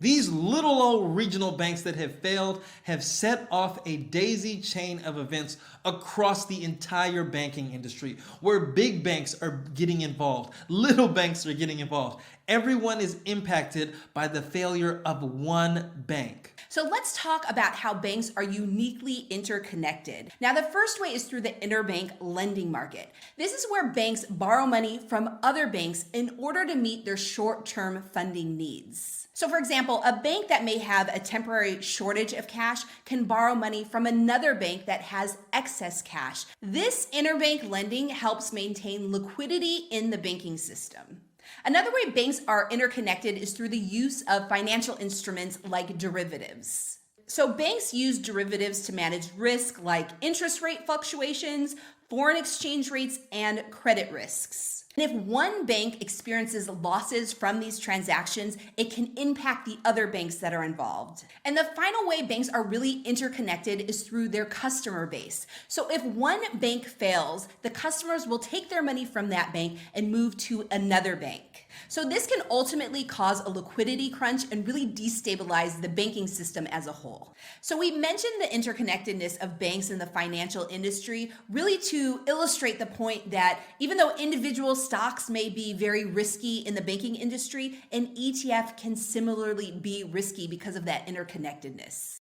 These little old regional banks that have failed have set off a daisy chain of events across the entire banking industry, where big banks are getting involved, little banks are getting involved. Everyone is impacted by the failure of one bank. So let's talk about how banks are uniquely interconnected. Now, the first way is through the interbank lending market. This is where banks borrow money from other banks in order to meet their short-term funding needs. So for example, a bank that may have a temporary shortage of cash can borrow money from another bank that has excess cash. This interbank lending helps maintain liquidity in the banking system. Another way banks are interconnected is through the use of financial instruments like derivatives. So banks use derivatives to manage risk like interest rate fluctuations, foreign exchange rates, and credit risks. And if one bank experiences losses from these transactions, it can impact the other banks that are involved. And the final way banks are really interconnected is through their customer base. So if one bank fails, the customers will take their money from that bank and move to another bank. So this can ultimately cause a liquidity crunch and really destabilize the banking system as a whole. So we mentioned the interconnectedness of banks in the financial industry really to illustrate the point that even though individual stocks may be very risky in the banking industry, an ETF can similarly be risky because of that interconnectedness.